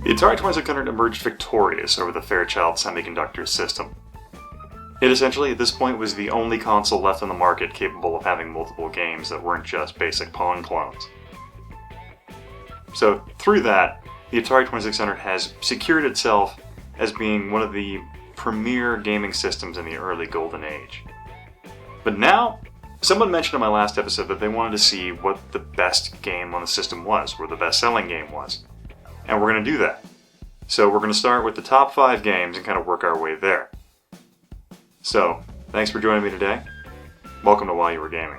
The Atari 2600 emerged victorious over the Fairchild Semiconductor system. It essentially, at this point, was the only console left on the market capable of having multiple games that weren't just basic Pong clones. So, through that, the Atari 2600 has secured itself as being one of the premier gaming systems in the early golden age. But now, someone mentioned in my last episode that they wanted to see what the best game on the system was, or the best-selling game was. And we're going to do that. So we're going to start with the top 5 games and kind of work our way there. So, thanks for joining me today. Welcome to While You Were Gaming.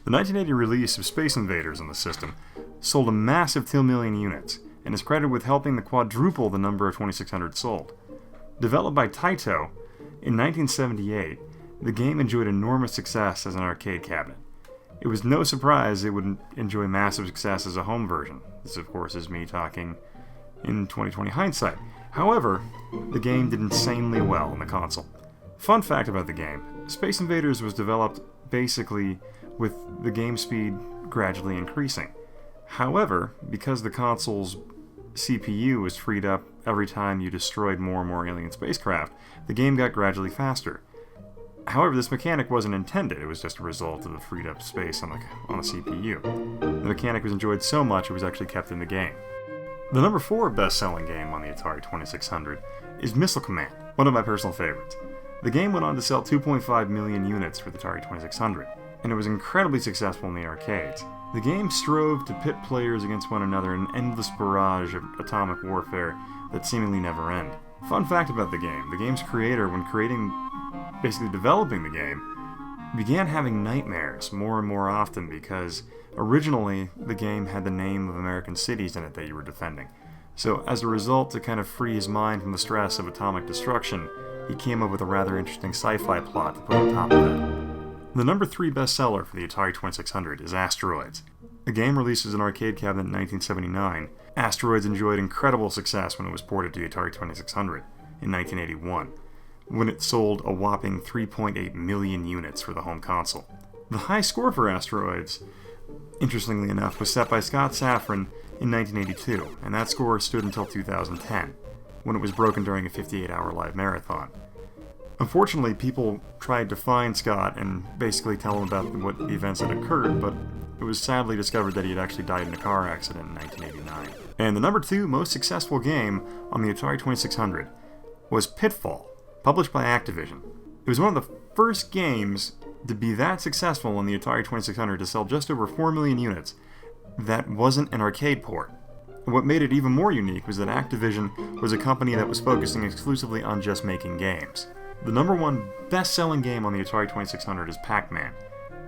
The 1980 release of Space Invaders on the system sold a massive 2 million units, and is credited with helping to quadruple the number of 2600 sold. Developed by Taito, in 1978, the game enjoyed enormous success as an arcade cabinet. It was no surprise it would enjoy massive success as a home version. This, of course, is me talking in 2020 hindsight. However, the game did insanely well on the console. Fun fact about the game, Space Invaders was developed basically with the game speed gradually increasing. However, because the console's CPU was freed up every time you destroyed more and more alien spacecraft, the game got gradually faster. However, this mechanic wasn't intended, it was just a result of the freed up space on the CPU. The mechanic was enjoyed so much it was actually kept in the game. The number 4 best-selling game on the Atari 2600 is Missile Command, one of my personal favorites. The game went on to sell 2.5 million units for the Atari 2600, and it was incredibly successful in the arcades. The game strove to pit players against one another in an endless barrage of atomic warfare that seemingly never end. Fun fact about the game's creator, when basically developing the game, began having nightmares more and more often because originally the game had the name of American cities in it that you were defending. So as a result, to kind of free his mind from the stress of atomic destruction, he came up with a rather interesting sci-fi plot to put on top of that. The number 3 bestseller for the Atari 2600 is Asteroids. The game released as an arcade cabinet in 1979. Asteroids enjoyed incredible success when it was ported to the Atari 2600 in 1981, when it sold a whopping 3.8 million units for the home console. The high score for Asteroids, interestingly enough, was set by Scott Safran in 1982, and that score stood until 2010, when it was broken during a 58-hour live marathon. Unfortunately, people tried to find Scott and basically tell him about what the events had occurred, but it was sadly discovered that he had actually died in a car accident in 1989. And the number 2 most successful game on the Atari 2600 was Pitfall, published by Activision. It was one of the first games to be that successful on the Atari 2600 to sell just over 4 million units that wasn't an arcade port. What made it even more unique was that Activision was a company that was focusing exclusively on just making games. The number 1 best-selling game on the Atari 2600 is Pac-Man.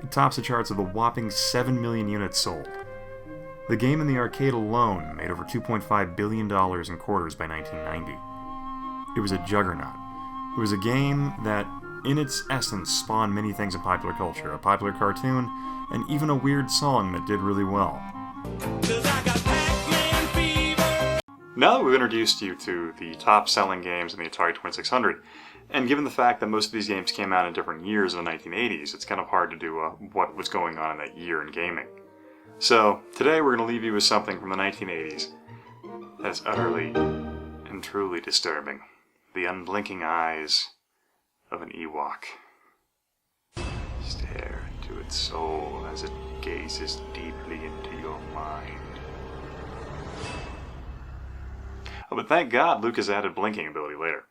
It tops the charts with a whopping 7 million units sold. The game in the arcade alone made over $2.5 billion in quarters by 1990. It was a juggernaut. It was a game that, in its essence, spawned many things in popular culture, a popular cartoon, and even a weird song that did really well. Now that we've introduced you to the top-selling games in the Atari 2600, and given the fact that most of these games came out in different years in the 1980s, it's kind of hard to do what was going on in that year in gaming. So, today we're going to leave you with something from the 1980s that's utterly and truly disturbing. The unblinking eyes of an Ewok. Stare into its soul as it gazes deeply into your mind. Oh, but thank God Luke has added blinking ability later.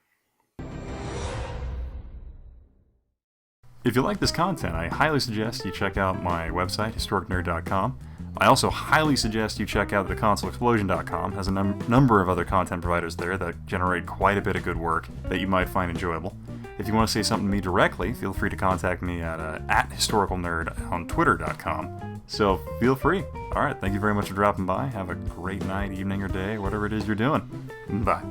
If you like this content, I highly suggest you check out my website, historicnerd.com. I also highly suggest you check out theconsolexplosion.com. It has a number of other content providers there that generate quite a bit of good work that you might find enjoyable. If you want to say something to me directly, feel free to contact me at historicalnerd on twitter.com. So feel free. Alright, thank you very much for dropping by. Have a great night, evening, or day, whatever it is you're doing. Bye.